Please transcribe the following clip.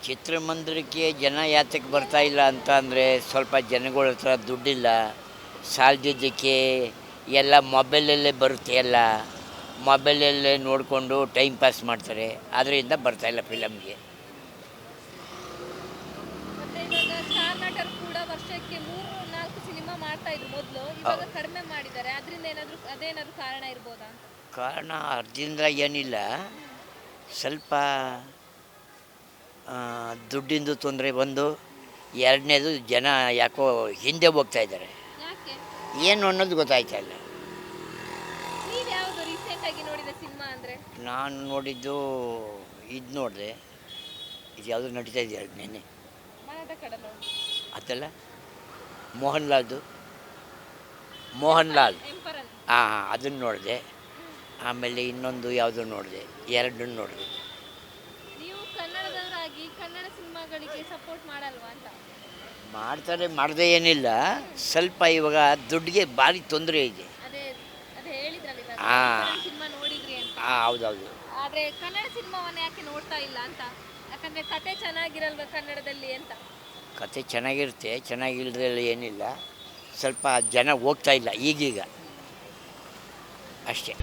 ಚಿತ್ರಮಂದಿರಕ್ಕೆ ಜನ ಯಾತಕ್ಕೆ ಬರ್ತಾ ಇಲ್ಲ ಅಂತ ಅಂದರೆ ಸ್ವಲ್ಪ ಜನಗಳ ಹತ್ರ ದುಡ್ಡಿಲ್ಲ, ಸಾಲದಿದ್ದಕ್ಕೆ ಎಲ್ಲ ಮೊಬೈಲಲ್ಲೇ ಬರುತ್ತೆ ಎಲ್ಲ. ಮೊಬೈಲಲ್ಲೇ ನೋಡಿಕೊಂಡು ಟೈಮ್ ಪಾಸ್ ಮಾಡ್ತಾರೆ, ಅದರಿಂದ ಬರ್ತಾಯಿಲ್ಲ ಫಿಲಮ್ಗೆ. ಮತ್ತೆ ಇವಾಗ ಸ್ಟಾರ್ ನಟರು ಕೂಡ ವರ್ಷಕ್ಕೆ 3-4 ಸಿನಿಮಾ ಮಾಡ್ತಾ ಇದ್ರು ಮೊದಲು, ಇವಾಗ ಕಡಿಮೆ ಮಾಡಿದ್ದಾರೆ. ಅದರಿಂದ ಅದೇನಾದ್ರೂ ಕಾರಣ ಇರ್ಬೋದಾ ಅಂತ? ಕಾರಣ ಅರ್ಜಿಂದ ಏನಿಲ್ಲ, ಸ್ವಲ್ಪ ದುಡ್ಡಿಂದು ತೊಂದರೆ ಒಂದು, ಎರಡನೇದು ಜನ ಯಾಕೋ ಹಿಂದೆ ಹೋಗ್ತಾ ಇದ್ದಾರೆ, ಯಾಕೆ? ಏನು ಅನ್ನೋದು ಗೊತ್ತಾಯ್ತಾ ಇಲ್ಲ. ನೀವು ಯಾವುದು ರೀಸೆಂಟಾಗಿ ನೋಡಿದ ಸಿನಿಮಾ ಅಂದರೆ? ನಾನು ನೋಡಿದ್ದು ಇದು ನೋಡಿದೆ, ಇದು ಯಾವುದು ನಡೀತಾ ಇದೆ ನೆನ್ನೆ, ಮನದ ಕಡಲು ಅದಲ್ಲ ಮೋಹನ್ ಲಾಲ್ದು, ಮೋಹನ್ ಲಾಲ್. ಎಂಪರನ್. ಹಾಂ ಅದನ್ನು ನೋಡಿದೆ. ಆಮೇಲೆ ಇನ್ನೊಂದು ಯಾವುದು ನೋಡಿದೆ, ಎರಡನ್ನು ನೋಡಿದೆ. ನೀವು ಕನ್ನಡದವರಾಗಿ ಕನ್ನಡ ಸಿನಿಮಾಗಳಿಗೆ ಸಪೋರ್ಟ್ ಮಾಡಲ್ವಾ ಅಂತ? ಮಾಡ್ತಾರೆ, ಮಾಡದೇ ಏನಿಲ್ಲ. ಸ್ವಲ್ಪ ಇವಾಗ ದುಡ್ಡಿಗೆ ಭಾರಿ ತೊಂದರೆ ಇದೆ. ಅದೇ ಅದೇ ಹೇಳಿದ್ರಲ್ಲ ಇವಾಗ ಹಾಂ ಸಿನಿಮಾ ನೋಡಿದ್ರಿ ಅಂತ. ಹಾಂ ಹೌದೌದು. ಆದರೆ ಕನ್ನಡ ಸಿನಿಮಾವನ್ನ ಯಾಕೆ ನೋಡ್ತಾ ಇಲ್ಲ ಅಂತ? ಯಾಕಂದರೆ ಕತೆ ಚೆನ್ನಾಗಿರಲ್ವ ಕನ್ನಡದಲ್ಲಿ ಅಂತ? ಕತೆ ಚೆನ್ನಾಗಿರುತ್ತೆ, ಚೆನ್ನಾಗಿಲ್ಲದ್ರಲ್ಲಿ ಏನಿಲ್ಲ, ಸ್ವಲ್ಪ ಜನ ಹೋಗ್ತಾ ಇಲ್ಲ ಈಗೀಗ ಅಷ್ಟೇ.